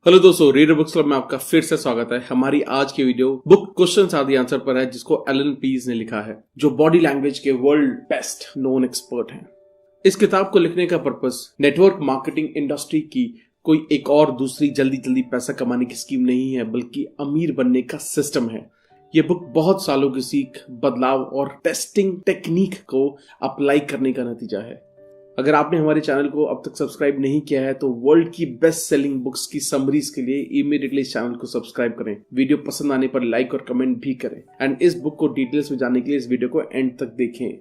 Hello दोस्तों, reader books club में आपका फिर से स्वागत है। हमारी आज की video book questions are the answer पर है, जिसको एलन पीज ने लिखा है, जो बॉडी लैंग्वेज के वर्ल्ड बेस्ट नोन एक्सपर्ट हैं। इस किताब को लिखने का पर्पस नेटवर्क मार्केटिंग इंडस्ट्री की कोई एक और दूसरी जल्दी पैसा कमाने की स्कीम नहीं है, बल्कि अमीर बनने का सिस्टम है। ये बुक बहुत सालों की सीख, बदलाव और टेस्टिंग टेक्निक को अप्लाई करने का नतीजा है। अगर आपने हमारे चैनल को अब तक सब्सक्राइब नहीं किया है तो वर्ल्ड की बेस्ट सेलिंग बुक्स की समरीज के लिए इमीडिएटली इस चैनल को सब्सक्राइब करें। वीडियो पसंद आने पर लाइक और कमेंट भी करें एंड इस बुक को डिटेल्स में जानने के लिए इस वीडियो को एंड तक देखें।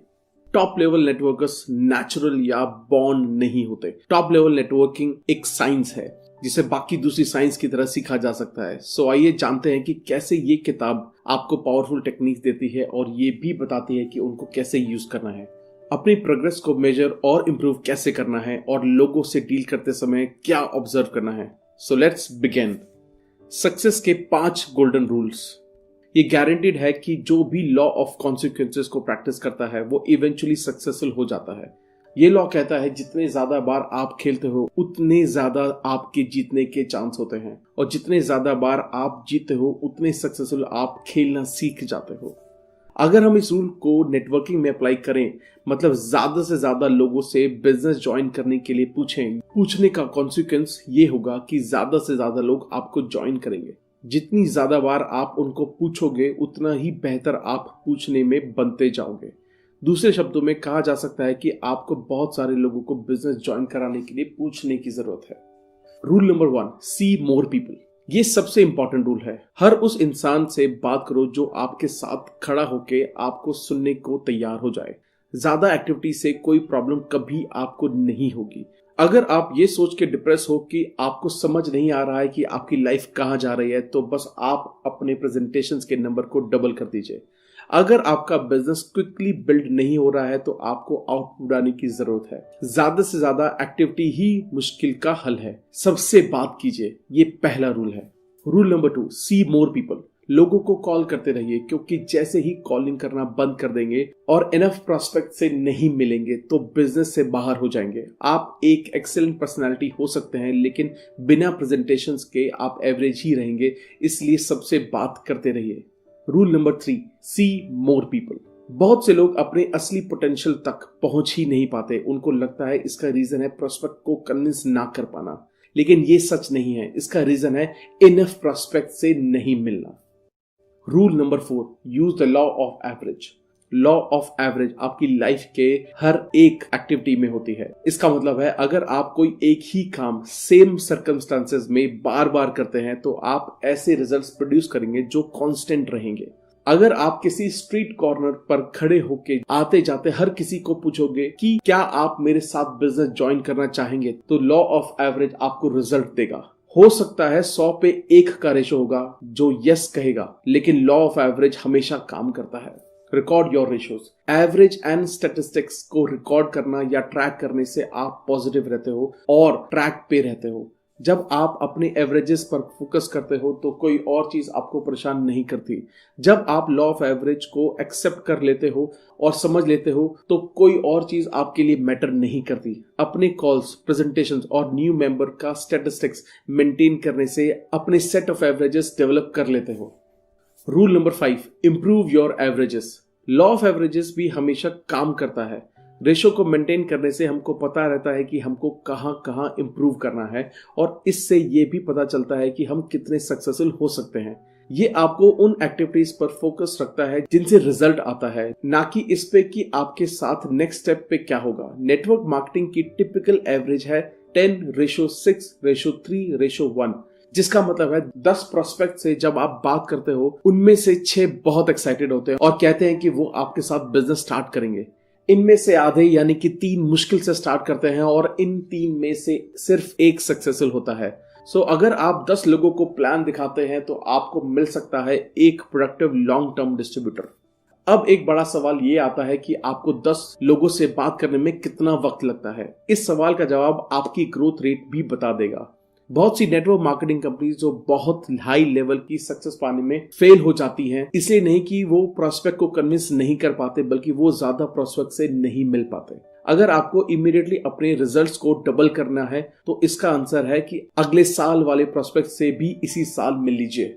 टॉप लेवल नेटवर्कर्स नेचुरल या बॉर्न नहीं होते। टॉप लेवल नेटवर्किंग एक साइंस है जिसे बाकी दूसरी साइंस की तरह सीखा जा सकता है। सो आइए जानते हैं कि कैसे ये किताब आपको पावरफुल टेक्निक्स देती है और ये भी बताती है कि उनको कैसे यूज करना है, अपनी प्रोग्रेस को मेजर और इम्प्रूव कैसे करना है और लोगों से डील करते समय क्या ऑब्जर्व करना है। So let's begin. सक्सेस के 5 गोल्डन रूल्स। ये गारंटीड है कि जो भी लॉ ऑफ कॉन्सिक्वेंसेस को प्रैक्टिस करता है वो इवेंचुअली सक्सेसफुल हो जाता है। ये लॉ कहता है जितने ज्यादा बार आप खेलते हो उतने ज्यादा आपके जीतने के चांस होते हैं, और जितने ज्यादा बार आप जीतते हो उतने सक्सेसफुल आप खेलना सीख जाते हो। अगर हम इस रूल को नेटवर्किंग में अप्लाई करें, मतलब ज्यादा से ज्यादा लोगों से बिजनेस ज्वाइन करने के लिए पूछने का कॉन्सिक्वेंस ये होगा कि ज्यादा से ज्यादा लोग आपको ज्वाइन करेंगे। जितनी ज्यादा बार आप उनको पूछोगे उतना ही बेहतर आप पूछने में बनते जाओगे। दूसरे शब्दों में कहा जा सकता है कि आपको बहुत सारे लोगों को बिजनेस ज्वाइन कराने के लिए पूछने की जरूरत है। रूल नंबर 1, सी मोर पीपल। ये सबसे इंपॉर्टेंट रूल है। हर उस इंसान से बात करो जो आपके साथ खड़ा होके आपको सुनने को तैयार हो जाए। ज्यादा एक्टिविटी से कोई प्रॉब्लम कभी आपको नहीं होगी। अगर आप ये सोच के डिप्रेस हो कि आपको समझ नहीं आ रहा है कि आपकी लाइफ कहाँ जा रही है, तो बस आप अपने प्रेजेंटेशंस के नंबर को डबल कर दीजिए। अगर आपका बिजनेस क्विकली बिल्ड नहीं हो रहा है तो आपको आउटपुट आने की जरूरत है। ज्यादा से ज्यादा एक्टिविटी ही मुश्किल का हल है। सबसे बात कीजिए, ये पहला रूल है। रूल नंबर 2, सी मोर पीपल। लोगों को कॉल करते रहिए, क्योंकि जैसे ही कॉलिंग करना बंद कर देंगे और इनफ प्रोस्पेक्ट से नहीं मिलेंगे तो बिजनेस से बाहर हो जाएंगे। आप एक एक्सेलेंट पर्सनालिटी हो सकते हैं, लेकिन बिना प्रेजेंटेशंस के आप एवरेज ही रहेंगे। इसलिए सबसे बात करते रहिए। रूल नंबर 3, सी मोर पीपल। बहुत से लोग अपने असली पोटेंशियल तक पहुंच ही नहीं पाते। उनको लगता है इसका रीजन है प्रोस्पेक्ट को कन्विंस ना कर पाना, लेकिन ये सच नहीं है। इसका रीजन है इनफ प्रोस्पेक्ट से नहीं मिलना। Rule number 4, use the law of average. Law of average आपकी लाइफ के हर एक एक्टिविटी में होती है। इसका मतलब है अगर आप कोई एक ही काम सेम सर्कमस्टांसेस में बार बार करते हैं तो आप ऐसे रिजल्ट्स प्रोड्यूस करेंगे जो कांस्टेंट रहेंगे। अगर आप किसी स्ट्रीट कॉर्नर पर खड़े होके आते जाते हर किसी को पूछोगे कि क्या आप मेरे साथ बिजनेस ज्वाइन करना चाहेंगे, तो लॉ ऑफ एवरेज आपको रिजल्ट देगा। हो सकता है 100 पे 1 का रेशो होगा जो यस कहेगा, लेकिन लॉ ऑफ एवरेज हमेशा काम करता है। Record your ratios. Average and statistics को रिकॉर्ड करना या ट्रैक करने से आप पॉजिटिव रहते हो और ट्रैक पे रहते हो। जब आप अपने एवरेजेस पर फोकस करते हो तो कोई और चीज आपको परेशान नहीं करती। जब आप लॉ ऑफ एवरेज को एक्सेप्ट कर लेते हो और समझ लेते हो तो कोई और चीज आपके लिए मैटर नहीं करती। अपने कॉल्स, प्रेजेंटेशंस और न्यू मेंबर का स्टैटिस्टिक्स मेंटेन करने से अपने सेट ऑफ एवरेजेस डेवलप कर लेते हो। Rule number 5, improve your averages. Law of averages भी हमेशा काम करता है। रेशो को मेंटेन करने से हमको पता रहता है कि हमको कहां कहां इंप्रूव करना है, और इससे ये भी पता चलता है कि हम कितने सक्सेसफुल हो सकते हैं। ये आपको उन एक्टिविटीज पर फोकस रखता है जिनसे रिजल्ट आता है, ना कि इस पे कि आपके साथ नेक्स्ट स्टेप पे क्या होगा। नेटवर्क मार्केटिंग की टिपिकल एवरेज है 10:6:3:1, जिसका मतलब है 10 प्रोस्पेक्ट से जब आप बात करते हो उनमें से 6 बहुत एक्साइटेड होते हैं और कहते हैं कि वो आपके साथ बिजनेस स्टार्ट करेंगे। इनमें से आधे यानी कि 3 मुश्किल से स्टार्ट करते हैं और इन 3 में से सिर्फ 1 सक्सेसफुल होता है। सो अगर आप 10 लोगों को प्लान दिखाते हैं तो आपको मिल सकता है एक प्रोडक्टिव लॉन्ग टर्म डिस्ट्रीब्यूटर। अब एक बड़ा सवाल ये आता है कि आपको 10 लोगों से बात करने में कितना वक्त लगता है। इस सवाल का जवाब आपकी ग्रोथ रेट भी बता देगा। बहुत सी नेटवर्क मार्केटिंग कंपनीज जो बहुत हाई लेवल की सक्सेस पाने में फेल हो जाती हैं, इसलिए नहीं कि वो प्रोस्पेक्ट को कन्विंस नहीं कर पाते, बल्कि वो ज्यादा प्रोस्पेक्ट से नहीं मिल पाते। अगर आपको इमीडिएटली अपने रिजल्ट्स को डबल करना है तो इसका आंसर है कि अगले साल वाले प्रोस्पेक्ट से भी इसी साल मिल लीजिए।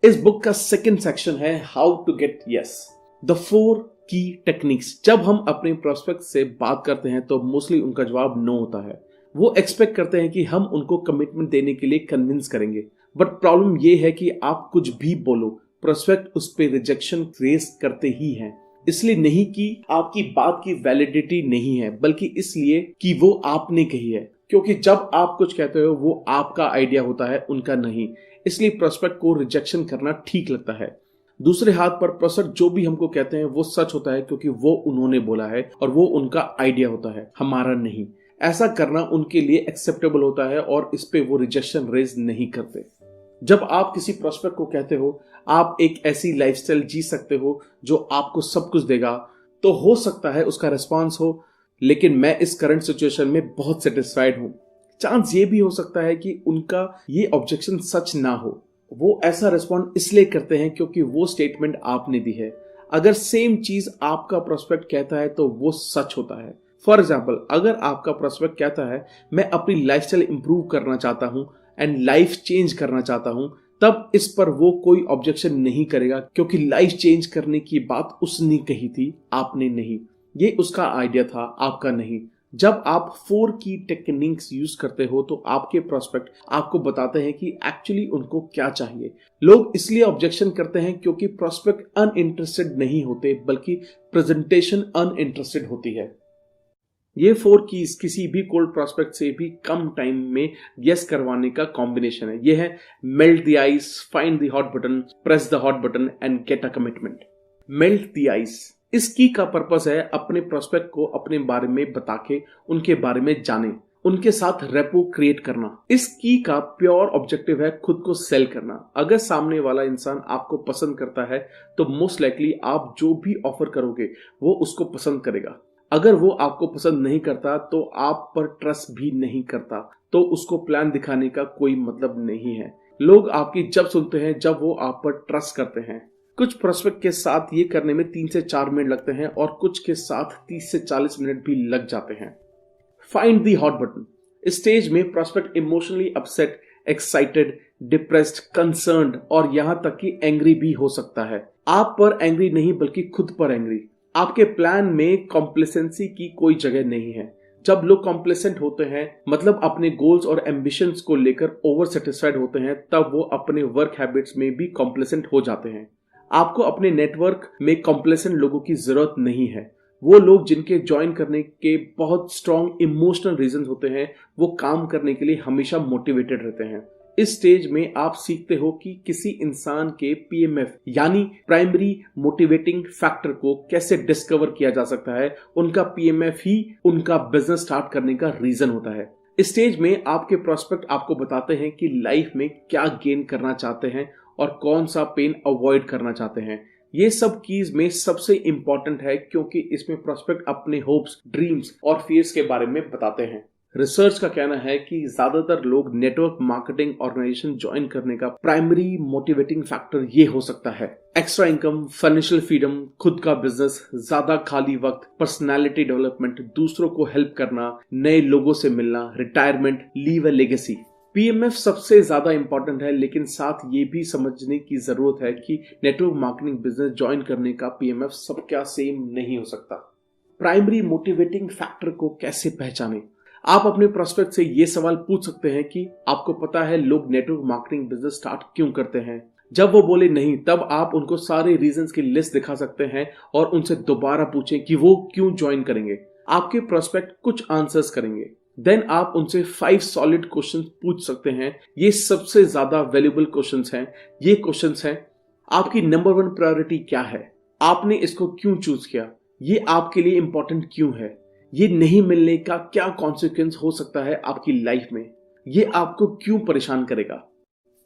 इस बुक का सेकंड सेक्शन है how to get yes, the 4 की टेक्निक्स। जब हम अपने प्रोस्पेक्ट से बात करते हैं तो मोस्टली उनका जवाब नो होता है। वो एक्सपेक्ट करते हैं कि हम उनको कमिटमेंट देने के लिए कन्विंस करेंगे, बट प्रॉब्लम ये है कि आप कुछ भी बोलो, प्रोस्पेक्ट उस पर रिजेक्शन फेस करते ही हैं। इसलिए नहीं कि आपकी बात की वैलिडिटी नहीं है, बल्कि इसलिए कि वो आपने कही है। क्योंकि जब आप कुछ कहते हो वो आपका आइडिया होता है, उनका नहीं। इसलिए प्रोस्पेक्ट को रिजेक्शन करना ठीक लगता है। दूसरे हाथ पर प्रोस्पेक्ट जो भी हमको कहते हैं वो सच होता है, क्योंकि वो उन्होंने बोला है और वो उनका आइडिया होता है, हमारा नहीं। ऐसा करना उनके लिए एक्सेप्टेबल होता है और इस पे वो रिजेक्शन रेज नहीं करते। जब आप किसी प्रोस्पेक्ट को कहते हो आप एक ऐसी लाइफस्टाइल जी सकते हो जो आपको सब कुछ देगा, तो हो सकता है उसका रिस्पॉन्स हो, लेकिन मैं इस करंट सिचुएशन में बहुत सेटिस्फाइड हूं। चांस ये भी हो सकता है कि उनका ये ऑब्जेक्शन सच ना हो। वो ऐसा रिस्पॉन्ड इसलिए करते हैं क्योंकि वो स्टेटमेंट आपने दी है। अगर सेम चीज आपका प्रोस्पेक्ट कहता है तो वो सच होता है। फॉर एग्जाम्पल, अगर आपका प्रोस्पेक्ट कहता है मैं अपनी लाइफस्टाइल इंप्रूव करना चाहता हूं एंड लाइफ चेंज करना चाहता हूं, तब इस पर वो कोई ऑब्जेक्शन नहीं करेगा, क्योंकि लाइफ चेंज करने की बात उसने कही थी, आपने नहीं। ये उसका आइडिया था, आपका नहीं। जब आप 4 की टेक्निक्स यूज करते हो तो आपके प्रोस्पेक्ट आपको बताते हैं कि एक्चुअली उनको क्या चाहिए। लोग इसलिए ऑब्जेक्शन करते हैं क्योंकि प्रोस्पेक्ट अनइंटरेस्टेड नहीं होते, बल्कि प्रेजेंटेशन अनइंटरेस्टेड होती है। ये 4 कीज किसी भी कोल्ड प्रोस्पेक्ट से भी कम टाइम में यस करवाने का कॉम्बिनेशन है। ये है melt the ice, find the hot button, press the hot button and get a commitment. Melt the ice, इस की का पर्पस है अपने प्रोस्पेक्ट को अपने बारे में बता के उनके बारे में जाने, उनके साथ रेपो क्रिएट करना। इस की का प्योर ऑब्जेक्टिव है खुद को सेल करना। अगर सामने वाला इंसान आपको पसंद करता है तो मोस्ट लाइकली आप जो भी ऑफर करोगे वो उसको पसंद करेगा। अगर वो आपको पसंद नहीं करता तो आप पर ट्रस्ट भी नहीं करता, तो उसको प्लान दिखाने का कोई मतलब नहीं है। लोग आपकी जब सुनते हैं जब वो आप पर ट्रस्ट करते हैं। कुछ प्रोस्पेक्ट के साथ ये करने में 3 से 4 मिनट लगते हैं और कुछ के साथ 30 से 40 मिनट भी लग जाते हैं। फाइंड द हॉट बटन, इस स्टेज में prospect emotionally upset, excited, depressed, concerned और यहां तक कि एंग्री भी हो सकता है। आप पर एंग्री नहीं बल्कि खुद पर एंग्री। आपके प्लान में कॉम्प्लेसेंसी की कोई जगह नहीं है। जब लोग कॉम्प्लेसेंट होते हैं, मतलब अपने गोल्स और एम्बिशंस को लेकर ओवर सेटिस्फाइड होते हैं, तब वो अपने वर्क हैबिट्स में भी कॉम्प्लेसेंट हो जाते हैं। आपको अपने नेटवर्क में कॉम्प्लेसेंट लोगों की जरूरत नहीं है। वो लोग जिनके ज्वाइन करने के बहुत स्ट्रॉन्ग इमोशनल रीजन होते हैं, वो काम करने के लिए हमेशा मोटिवेटेड रहते हैं। इस स्टेज में आप सीखते हो कि किसी इंसान के PMF यानी प्राइमरी मोटिवेटिंग फैक्टर को कैसे डिस्कवर किया जा सकता है। उनका PMF ही उनका बिजनेस स्टार्ट करने का रीजन होता है। इस स्टेज में आपके प्रोस्पेक्ट आपको बताते हैं कि लाइफ में क्या गेन करना चाहते हैं और कौन सा पेन अवॉइड करना चाहते हैं। ये सब कीज में सबसे इंपॉर्टेंट है क्योंकि इसमें प्रोस्पेक्ट अपने होप्स, ड्रीम्स और फियर्स के बारे में बताते हैं। रिसर्च का कहना है कि ज्यादातर लोग नेटवर्क मार्केटिंग ऑर्गेनाइजेशन ज्वाइन करने का प्राइमरी मोटिवेटिंग फैक्टर ये हो सकता है। एक्स्ट्रा इनकम, फाइनेंशियल फ्रीडम, खुद का बिजनेस, ज्यादा खाली वक्त, पर्सनालिटी डेवलपमेंट, दूसरों को हेल्प करना, नए लोगों से मिलना, retirement, leave a legacy. PMF सबसे ज्यादा इंपॉर्टेंट है, लेकिन साथ ये भी समझने की जरूरत है कि नेटवर्क मार्केटिंग बिजनेस ज्वाइन करने का PMF सबका सेम नहीं हो सकता। प्राइमरी मोटिवेटिंग फैक्टर को कैसे पहचाने? आप अपने प्रोस्पेक्ट से ये सवाल पूछ सकते हैं कि आपको पता है लोग नेटवर्क मार्केटिंग बिजनेस स्टार्ट क्यों करते हैं? जब वो बोले नहीं, तब आप उनको सारे रीजंस की लिस्ट दिखा सकते हैं और उनसे दोबारा पूछें कि वो क्यों ज्वाइन करेंगे। आपके प्रोस्पेक्ट कुछ आंसर्स करेंगे, देन आप उनसे 5 सॉलिड क्वेश्चंस पूछ सकते हैं। ये सबसे ज्यादा वैल्यूएबल क्वेश्चंस हैं। ये क्वेश्चंस हैं, आपकी नंबर 1 प्रायोरिटी क्या है? आपने इसको क्यों चूज किया? ये आपके लिए इंपॉर्टेंट क्यों है? ये नहीं मिलने का क्या कॉन्सिक्वेंस हो सकता है आपकी लाइफ में? ये आपको क्यों परेशान करेगा?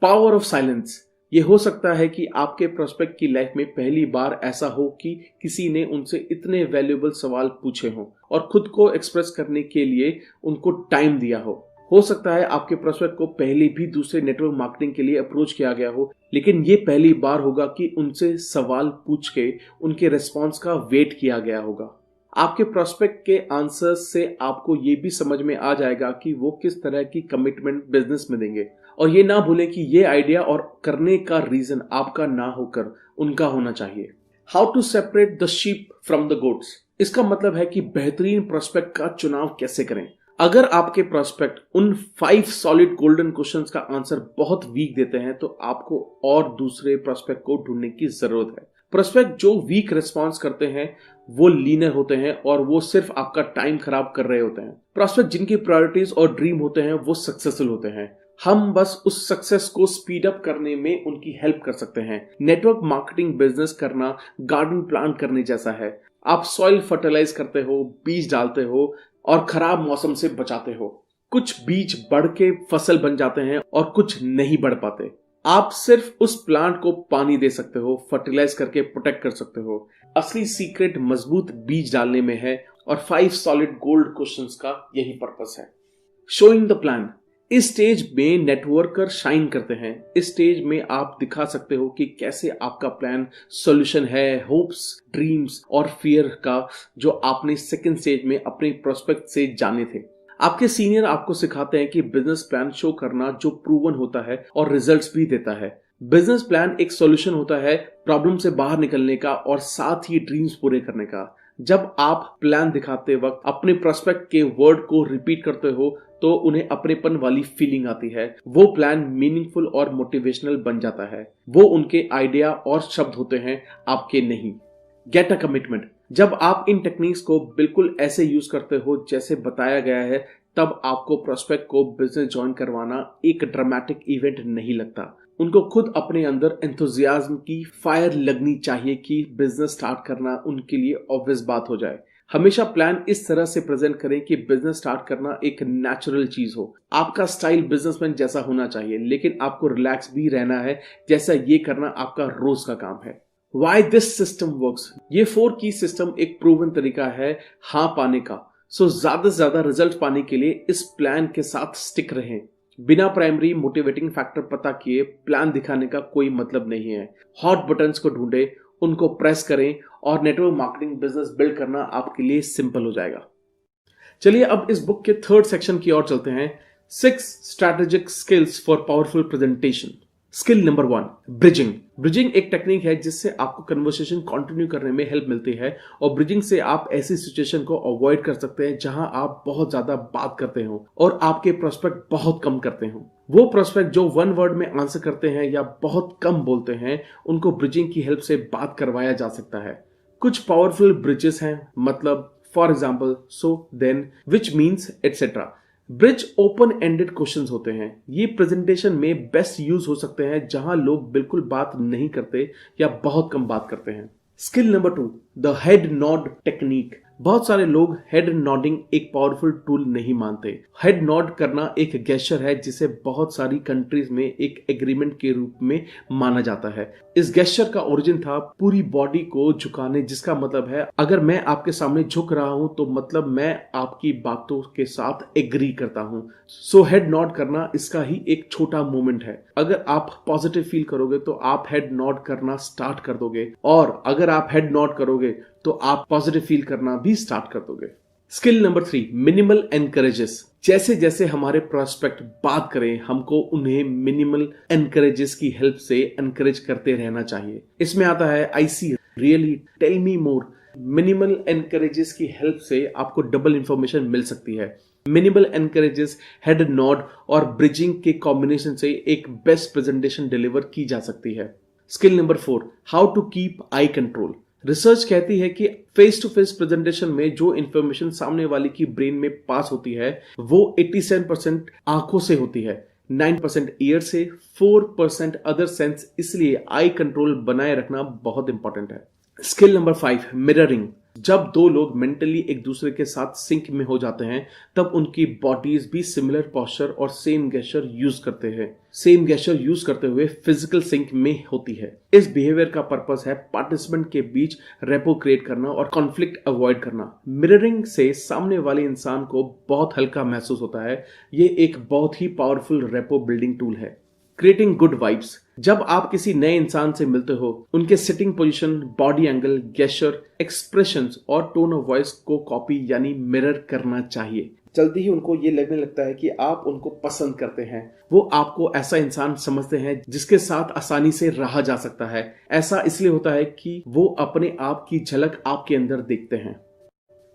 पावर ऑफ साइलेंस, ये हो सकता है कि आपके प्रोस्पेक्ट की लाइफ में पहली बार ऐसा हो कि किसी ने उनसे इतने वैल्यूएबल सवाल पूछे हों और खुद को एक्सप्रेस करने के लिए उनको टाइम दिया हो सकता है आपके प्रोस्पेक्ट को पहले भी दूसरे नेटवर्क मार्केटिंग के लिए अप्रोच किया गया हो, लेकिन ये पहली बार होगा कि उनसे सवाल पूछ के उनके रिस्पॉन्स का वेट किया गया होगा। आपके प्रोस्पेक्ट के आंसर्स से आपको ये भी समझ में आ जाएगा कि वो किस तरह की कमिटमेंट बिजनेस में देंगे। और ये ना भूलें कि ये आइडिया और करने का रीजन आपका ना होकर उनका होना चाहिए। How to separate the sheep from the goats. इसका मतलब है कि बेहतरीन प्रोस्पेक्ट का चुनाव कैसे करें। अगर आपके प्रोस्पेक्ट उन 5 सॉलिड गोल्डन क्वेश्चंस का आंसर बहुत वीक देते हैं तो आपको और दूसरे प्रोस्पेक्ट को ढूंढने की जरूरत है। प्रोस्पेक्ट जो वीक रिस्पॉन्स करते हैं वो लीनर होते हैं और वो सिर्फ आपका टाइम खराब कर रहे होते हैं। प्रोस्पेक्ट जिनकी प्रायोरिटीज और ड्रीम होते हैं वो सक्सेसफुल होते हैं। हम बस उस सक्सेस को स्पीड अप करने में उनकी हेल्प कर सकते हैं। नेटवर्क मार्केटिंग बिजनेस करना गार्डन प्लांट करने जैसा है। आप सॉइल फर्टिलाइज करते हो, बीज डालते हो और खराब मौसम से बचाते हो। कुछ बीज बढ़ के फसल बन जाते हैं और कुछ नहीं बढ़ पाते। आप सिर्फ उस प्लांट को पानी दे सकते हो, फर्टिलाइज करके प्रोटेक्ट कर सकते हो। असली सीक्रेट मजबूत बीज डालने में है और 5 सॉलिड गोल्ड क्वेश्चंस का यही पर्पस है। Showing the plan. इस स्टेज में नेटवर्कर शाइन करते हैं। इस स्टेज में आप दिखा सकते हो कि कैसे आपका प्लान सॉल्यूशन है होप्स, ड्रीम्स और फियर का, जो आपने सेकंड स्टेज में अपने प्रोस्पेक्ट से जाने थे। आपके सीनियर आपको सिखाते हैं कि बिजनेस प्लान शो करना जो प्रूवन होता है और रिजल्ट्स भी देता है। बिजनेस प्लान एक सॉल्यूशन होता है प्रॉब्लम से बाहर निकलने का और साथ ही ड्रीम्स पूरे करने का। जब आप प्लान दिखाते वक्त अपने प्रोस्पेक्ट के वर्ड को रिपीट करते हो तो उन्हें अपनेपन वाली फीलिंग आती है। वो प्लान मीनिंगफुल और मोटिवेशनल बन जाता है। वो उनके आइडिया और शब्द होते हैं, आपके नहीं। Get a commitment. जब आप इन टेक्निक्स को बिल्कुल ऐसे यूज करते हो जैसे बताया गया है, तब आपको प्रोस्पेक्ट को बिजनेस ज्वाइन करवाना एक ड्रामेटिक इवेंट नहीं लगता। उनको खुद अपने अंदर एंथुजियाज्म की फायर लगनी चाहिए कि बिजनेस स्टार्ट करना उनके लिए ऑब्वियस बात हो जाए। हमेशा प्लान इस तरह से प्रेजेंट करें कि बिजनेस स्टार्ट करना एक नेचुरल चीज हो। आपका स्टाइल बिजनेसमैन जैसा होना चाहिए, लेकिन आपको रिलैक्स भी रहना है, जैसा ये करना आपका रोज का काम है। Why this system works? ये 4 की सिस्टम एक प्रूवन तरीका है हाँ पाने का। सो ज्यादा से ज्यादा रिजल्ट पाने के लिए इस प्लान के साथ स्टिक रहें। बिना प्राइमरी मोटिवेटिंग फैक्टर पता किए प्लान दिखाने का कोई मतलब नहीं है। हॉट बटन्स को ढूंढे, उनको प्रेस करें और नेटवर्क मार्केटिंग बिजनेस बिल्ड करना आपके लिए सिंपल हो जाएगा। चलिए अब इस बुक के 3rd सेक्शन की ओर चलते हैं। 6 strategic skills for powerful presentation. Skill number 1, bridging. Bridging एक टेक्निक है जिससे आपको कन्वर्सेशन कंटिन्यू करने में हेल्प मिलती है और ब्रिजिंग से आप ऐसी सिचुएशन को अवॉइड कर सकते हैं जहां आप बहुत ज्यादा बात करते हो और आपके प्रोस्पेक्ट बहुत कम करते हो। वो प्रोस्पेक्ट जो 1 वर्ड में आंसर करते हैं या बहुत कम बोलते हैं, उनको ब्रिजिंग की हेल्प से बात करवाया जा सकता है। कुछ पावरफुल ब्रिजेस हैं, मतलब for example, so, then, which means etcetera. Bridge open ended questions होते हैं। ये प्रेजेंटेशन में बेस्ट यूज हो सकते हैं जहां लोग बिल्कुल बात नहीं करते या बहुत कम बात करते हैं। Skill number 2, the head nod technique. बहुत सारे लोग हेड नॉडिंग एक पावरफुल टूल नहीं मानते। हेड नॉड करना एक गेस्चर है जिसे बहुत सारी कंट्रीज में एक एग्रीमेंट के रूप में माना जाता है। इस गेस्चर का ओरिजिन था पूरी बॉडी को झुकाने, जिसका मतलब है अगर मैं आपके सामने झुक रहा हूं तो मतलब मैं आपकी बातों के साथ एग्री करता हूं। सो हेड नॉड करना इसका ही एक छोटा मूवमेंट है। अगर आप पॉजिटिव फील करोगे तो आप हेड नॉड करना स्टार्ट कर दोगे, और अगर आप हेड नॉड करोगे तो आप पॉजिटिव फील करना भी स्टार्ट कर दोगे। Skill number 3, minimal encourages. जैसे जैसे हमारे प्रोस्पेक्ट बात करें, हमको उन्हें मिनिमल एनकरेजेस की हेल्प से एनकरेज करते रहना चाहिए। इसमें आता है I see, really, tell me more. Minimal encourages की हेल्प से आपको डबल इंफॉर्मेशन मिल सकती है। मिनिमल एनकरेजेस, हेड नॉड और ब्रिजिंग के कॉम्बिनेशन से एक बेस्ट प्रेजेंटेशन डिलीवर की जा सकती है। Skill number 4, how to keep I control. Research कहती है कि फेस टू फेस प्रेजेंटेशन में जो इंफॉर्मेशन सामने वाले की ब्रेन में पास होती है वो 87% आंखों से होती है, 9% ईयर से, 4% अदर सेंस। इसलिए आई कंट्रोल बनाए रखना बहुत इंपॉर्टेंट है। Skill number 5, mirroring. जब 2 लोग मेंटली एक दूसरे के साथ सिंक में हो जाते हैं तब उनकी बॉडीज भी सिमिलर पोस्चर और सेम गेस्चर यूज करते हैं। सेम गेस्चर यूज करते हुए फिजिकल सिंक में होती है। इस बिहेवियर का पर्पस है पार्टिसिपेंट के बीच रेपो क्रिएट करना और कॉन्फ्लिक्ट अवॉइड करना। मिररिंग से सामने वाले इंसान को बहुत हल्का महसूस होता है। ये एक बहुत ही पावरफुल रेपो बिल्डिंग टूल है। Creating good vibes. जब आप किसी नए इंसान से मिलते हो, उनके sitting position, body angle, gesture, expressions और टोन ऑफ वॉइस को कॉपी यानी मिरर करना चाहिए। जल्दी ही उनको ये लगने लगता है कि आप उनको पसंद करते हैं। वो आपको ऐसा इंसान समझते हैं जिसके साथ आसानी से रहा जा सकता है। ऐसा इसलिए होता है कि वो अपने आप की झलक आपके अंदर देखते हैं।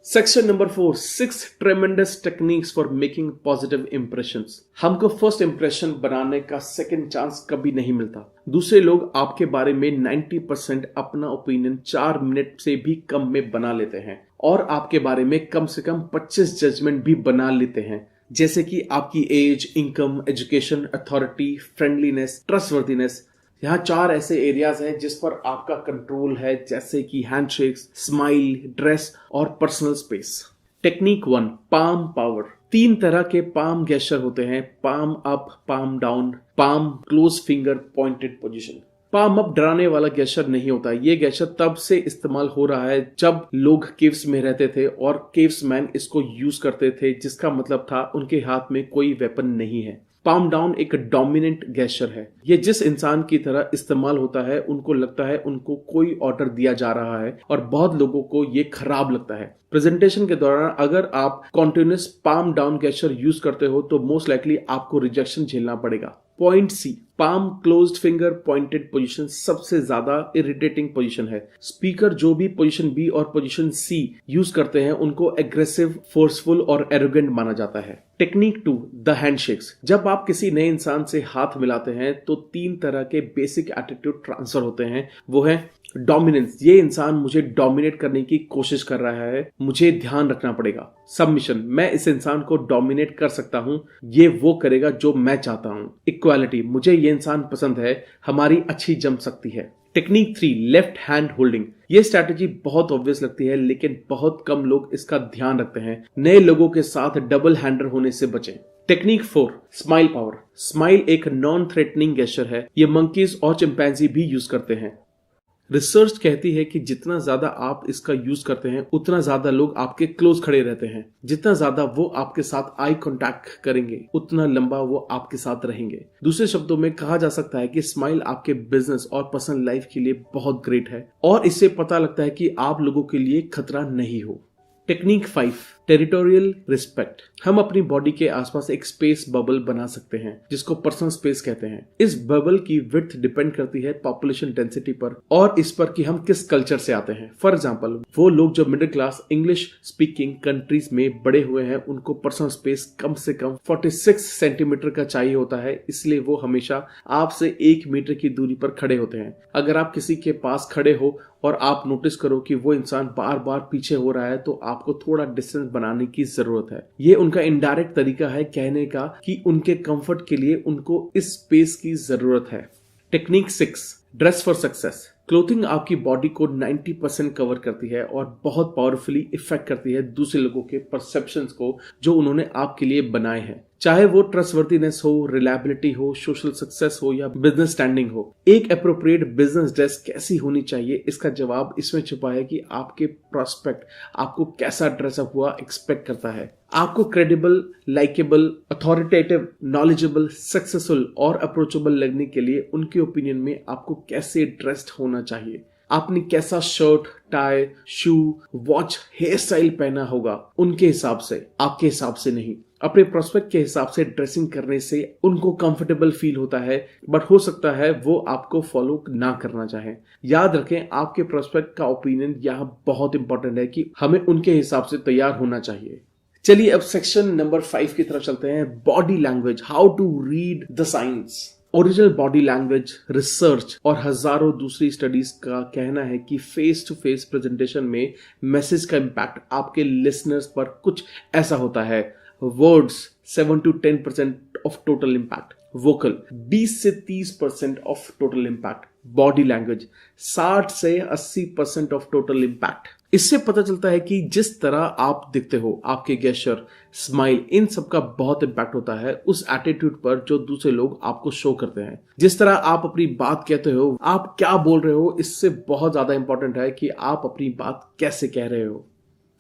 Section number 4, 6 ट्रेमेंडस techniques for making positive impressions. हमको फर्स्ट इंप्रेशन बनाने का सेकंड चांस कभी नहीं मिलता। दूसरे लोग आपके बारे में 90% अपना ओपिनियन 4 मिनट से भी कम में बना लेते हैं और आपके बारे में कम से कम 25 जजमेंट भी बना लेते हैं, जैसे कि आपकी age, income, education, authority, friendliness, trustworthiness. यहाँ 4 ऐसे एरियाज हैं जिस पर आपका कंट्रोल है, जैसे कि हैंडशेक्स, स्माइल, ड्रेस और personal space. Technique 1, palm power. 3 तरह के पाम गेस्चर होते हैं, palm up, palm down, palm close finger pointed position. Palm up डराने वाला गेस्चर नहीं होता। ये गेस्चर तब से इस्तेमाल हो रहा है जब लोग केव्स में रहते थे और केव्स मैन इसको यूज करते थे, जिसका मतलब था उनके हाथ में कोई वेपन नहीं है। पाम डाउन एक डोमिनेंट गेस्चर है। ये जिस इंसान की तरह इस्तेमाल होता है, उनको लगता है उनको कोई ऑर्डर दिया जा रहा है और बहुत लोगों को ये खराब लगता है। प्रेजेंटेशन के दौरान अगर आप continuous palm down gesture use करते हो तो मोस्ट लाइकली आपको रिजेक्शन झेलना पड़ेगा। Point C, palm closed finger pointed position सबसे ज्यादा इरिटेटिंग पोजीशन है। स्पीकर जो भी पोजीशन बी और पोजीशन सी यूज करते हैं उनको एग्रेसिव, फोर्सफुल और एरोगेंट माना जाता है। Technique 2, the handshakes. जब आप किसी नए इंसान से हाथ मिलाते हैं तो 3 तरह के बेसिक एटीट्यूड ट्रांसफर होते हैं। वो है डोमिनेंस, ये इंसान मुझे डोमिनेट करने की कोशिश कर रहा है, मुझे ध्यान रखना पड़ेगा। सबमिशन, मैं इस इंसान को डोमिनेट कर सकता हूं, ये वो करेगा जो मैं चाहता हूं। इक्वालिटी, मुझे ये इंसान पसंद है, हमारी अच्छी जम सकती है। Technique 3, left hand holding. ये स्ट्रैटेजी बहुत ऑब्वियस लगती है लेकिन बहुत कम लोग इसका ध्यान रखते हैं। नए लोगों के साथ डबल हैंडर होने से बचें। Technique 4, smile power. स्माइल एक नॉन थ्रेटनिंग गेस्चर है। ये मंकीज और चिंपैंजी भी यूज करते हैं। रिसर्च कहती है कि जितना ज्यादा आप इसका यूज करते हैं उतना ज्यादा लोग आपके क्लोज खड़े रहते हैं। जितना ज्यादा वो आपके साथ आई कांटेक्ट करेंगे उतना लंबा वो आपके साथ रहेंगे। दूसरे शब्दों में कहा जा सकता है कि स्माइल आपके बिजनेस और पर्सनल लाइफ के लिए बहुत ग्रेट है और इससे पता लगता है कि आप लोगों के लिए खतरा नहीं हो। Technique 5, territorial respect. हम अपनी बॉडी के आसपास एक स्पेस बबल बना सकते हैं जिसको पर्सनल स्पेस कहते हैं। इस बबल की विड्थ डिपेंड करती है पॉपुलेशन डेंसिटी पर और इस पर कि हम किस कल्चर से आते हैं। फॉर एग्जांपल, वो लोग जो middle class English speaking countries में बड़े हुए हैं उनको पर्सनल स्पेस कम से कम 46 सेंटीमीटर का चाहिए होता है, इसलिए वो हमेशा आपसे 1 मीटर की दूरी पर खड़े होते हैं। अगर आप किसी के पास खड़े हो और आप नोटिस करो कि वो इंसान बार बार पीछे हो रहा है तो आपको थोड़ा डिस्टेंस बनाने की जरूरत है। ये उनका इनडायरेक्ट तरीका है कहने का कि उनके कंफर्ट के लिए उनको इस स्पेस की जरूरत है। Technique 6, dress for success. Clothing आपकी बॉडी को 90% कवर करती है और बहुत पावरफुली इफेक्ट करती है दूसरे लोगों के परसेप्शंस को जो उन्होंने आपके लिए बनाए हैं, चाहे वो ट्रस्टवर्दीनेस हो, रिलायबिलिटी हो, सोशल सक्सेस हो या बिजनेस स्टैंडिंग हो। एक एप्रोप्रिएट बिजनेस ड्रेस कैसी होनी चाहिए, इसका जवाब इसमें छुपा है कि आपके प्रोस्पेक्ट आपको कैसा ड्रेसअप हुआ एक्सपेक्ट करता है। आपको credible, likeable, authoritative, knowledgeable, successful और अप्रोचेबल लगने के लिए उनके ओपिनियन में आपको कैसे ड्रेस्ड होना चाहिए, आपने कैसा शर्ट, टाई, शू, वॉच, हेयर स्टाइल पहना होगा, उनके हिसाब से, आपके हिसाब से नहीं। अपने प्रोस्पेक्ट के हिसाब से ड्रेसिंग करने से उनको कंफर्टेबल फील होता है, बट हो सकता है वो आपको फॉलो ना करना चाहे। याद रखें, आपके प्रोस्पेक्ट का ओपिनियन यहाँ बहुत इंपॉर्टेंट है कि हमें उनके हिसाब से तैयार होना चाहिए। चलिए अब सेक्शन नंबर 5 की तरफ चलते हैं, body language, how to read the science. Original body language, research और हजारों दूसरी स्टडीज का कहना है कि फेस टू फेस प्रेजेंटेशन में मैसेज का इम्पैक्ट आपके लिसनर्स पर कुछ ऐसा होता है। Words 7 to 10% of total impact, vocal 20 से 30% of total impact, body language 60 से 80% ऑफ टोटल इम्पैक्ट। इससे पता चलता है कि जिस तरह आप दिखते हो, आपके गेस्चर, स्माइल, इन सब का बहुत इम्पैक्ट होता है उस एटीट्यूड पर जो दूसरे लोग आपको शो करते हैं। जिस तरह आप अपनी बात कहते हो, आप क्या बोल रहे हो, इससे बहुत ज्यादा इंपॉर्टेंट है कि आप अपनी बात कैसे कह रहे हो।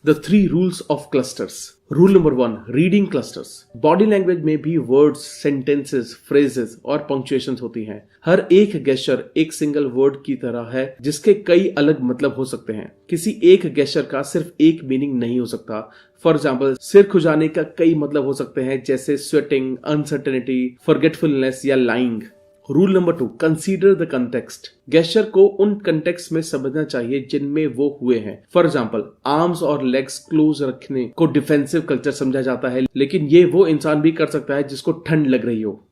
The 3 rules of clusters. Rule number 1, reading clusters. Body language में भी वर्ड्स, सेंटेंसेस, फ्रेजेस और पंक्चुएशंस होती हैं। हर एक गेस्चर एक सिंगल वर्ड की तरह है जिसके कई अलग मतलब हो सकते हैं। किसी एक गेस्चर का सिर्फ एक मीनिंग नहीं हो सकता। फॉर एग्जाम्पल, सिर खुजाने का कई मतलब हो सकते हैं, जैसे स्वेटिंग, अनसर्टेनिटी, फॉरगेटफुलनेस या lying. Rule number 2, consider the context. Gesture को उन कंटेक्स्ट में समझना चाहिए जिनमें वो हुए हैं। फॉर एग्जाम्पल, आर्म्स और लेग्स क्लोज रखने को डिफेंसिव कल्चर समझा जाता है, लेकिन ये वो इंसान भी कर सकता है जिसको ठंड लग रही हो।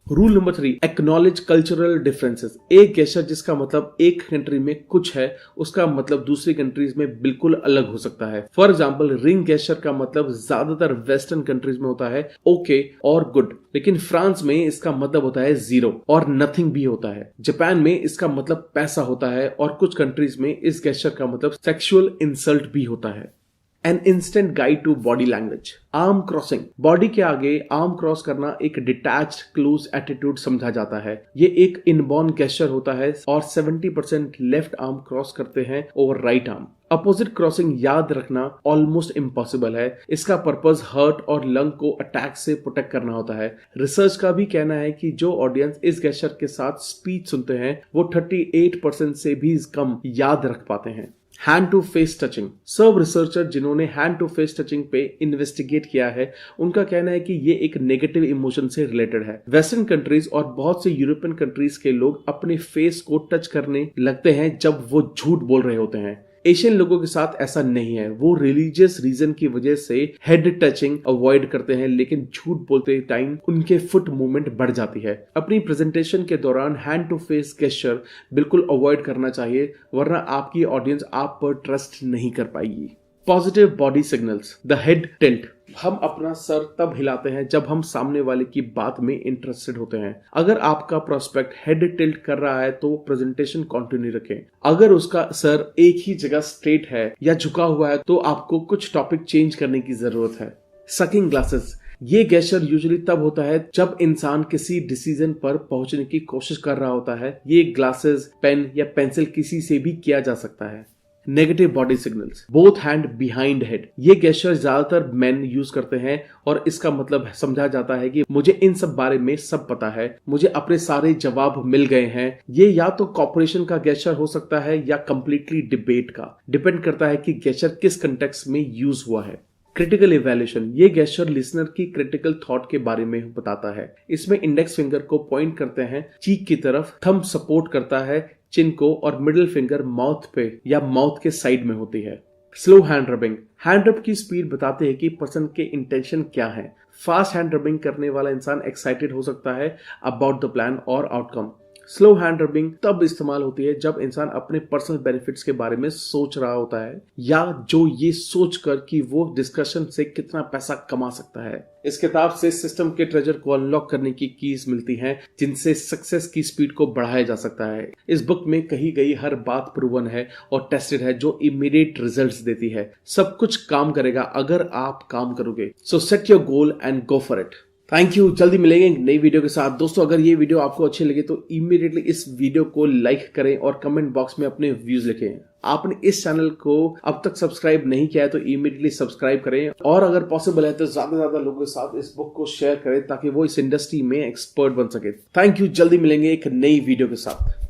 Rule number 3, acknowledge cultural differences. एक गेस्चर जिसका मतलब एक कंट्री में कुछ है, उसका मतलब दूसरी कंट्रीज में बिल्कुल अलग हो सकता है। फॉर एग्जाम्पल, रिंग गेस्चर का मतलब ज्यादातर वेस्टर्न कंट्रीज में होता है ओके और गुड, लेकिन फ्रांस में इसका मतलब होता है जीरो और नथिंग भी होता है। जापान में इसका मतलब पैसा होता है और कुछ कंट्रीज में इस गेस्चर का मतलब सेक्सुअल इंसल्ट भी होता है। An instant guide to body language. Arm crossing. Body के आगे आर्म क्रॉस करना एक डिटैच्ड क्लोज एटीट्यूड समझा जाता है। ये एक इनबॉर्न गेस्चर होता है और 70% लेफ्ट आर्म क्रॉस करते हैं over right arm. Opposite crossing याद रखना ऑलमोस्ट इम्पॉसिबल है। इसका पर्पस हर्ट और लंग को अटैक से प्रोटेक्ट करना होता है। रिसर्च का भी कहना है कि जो ऑडियंस इस गेस्चर के साथ स्पीच सुनते हैं वो 38% से भी कम याद रख पाते हैं। Hand to face touching. सब रिसर्चर जिन्होंने हैंड टू फेस टचिंग पे इन्वेस्टिगेट किया है, उनका कहना है कि ये एक नेगेटिव इमोशन से रिलेटेड है। वेस्टर्न कंट्रीज और बहुत से यूरोपियन कंट्रीज के लोग अपने फेस को टच करने लगते हैं जब वो झूठ बोल रहे होते हैं। एशियन लोगों के साथ ऐसा नहीं है। वो रिलीजियस रीजन की वजह से हेड टचिंग अवॉइड करते हैं, लेकिन झूठ बोलते टाइम उनके फुट मूवमेंट बढ़ जाती है। अपनी प्रेजेंटेशन के दौरान हैंड टू फेस गेस्चर बिल्कुल अवॉइड करना चाहिए, वरना आपकी ऑडियंस आप पर ट्रस्ट नहीं कर पाएगी। Positive body signals. The head tilt. हम अपना सर तब हिलाते हैं जब हम सामने वाले की बात में इंटरेस्टेड होते हैं। अगर आपका प्रोस्पेक्ट हेड टिल्ट कर रहा है तो प्रेजेंटेशन कंटिन्यू रखें। अगर उसका सर एक ही जगह स्ट्रेट है या झुका हुआ है तो आपको कुछ टॉपिक चेंज करने की जरूरत है। Sucking glasses. ये गेस्चर यूजुअली तब होता है जब इंसान किसी डिसीजन पर पहुंचने की कोशिश कर रहा होता है। ये ग्लासेस, पेन या पेंसिल किसी से भी किया जा सकता है। Negative body signals. Both hand behind head. ये गेस्चर ज्यादातर मेन यूज करते हैं और इसका मतलब समझा जाता है कि मुझे इन सब बारे में सब पता है, मुझे अपने सारे जवाब मिल गए हैं। ये या तो कॉपरेशन का गेस्चर हो सकता है या कंप्लीटली डिबेट का। डिपेंड करता है कि गेस्चर किस कंटेक्स्ट में यूज हुआ है। Critical evaluation. ये गेस्चर लिसनर की क्रिटिकल थॉट के बारे में बताता है। इसमें इंडेक्स फिंगर को पॉइंट करते हैं चीक की तरफ, थंब सपोर्ट करता है चिन को और मिडिल फिंगर माउथ पे या माउथ के साइड में होती है। Slow hand rubbing. हैंड रब की स्पीड बताते हैं कि पर्सन के इंटेंशन क्या है। फास्ट हैंड रबिंग करने वाला इंसान एक्साइटेड हो सकता है अबाउट द प्लान और आउटकम। स्लो हैंड रबिंग तब इस्तेमाल होती है जब इंसान अपने पर्सनल बेनिफिट्स के बारे में सोच रहा होता है या जो ये सोच कर कि वो डिस्कशन से कितना पैसा कमा सकता है। इस किताब से सिस्टम के ट्रेजर को अनलॉक करने की कीज मिलती हैं जिनसे सक्सेस की स्पीड को बढ़ाया जा सकता है। इस बुक में कही गई हर बात प्रूवन है और टेस्टेड है, जो इमीडिएट रिजल्ट्स देती है। सब कुछ काम करेगा अगर आप काम करोगे। सो set your goal and go for it. Thank you. जल्दी मिलेंगे एक नई वीडियो के साथ। दोस्तों, अगर ये वीडियो आपको अच्छी लगे तो इमीडिएटली इस वीडियो को लाइक करें और कमेंट बॉक्स में अपने व्यूज लिखें। आपने इस चैनल को अब तक सब्सक्राइब नहीं किया है तो इमीडिएटली सब्सक्राइब करें और अगर पॉसिबल है तो ज्यादा से ज्यादा लोगों के साथ इस बुक को शेयर करें ताकि वो इस इंडस्ट्री में एक्सपर्ट बन सके। Thank you. जल्दी मिलेंगे एक नई वीडियो के साथ।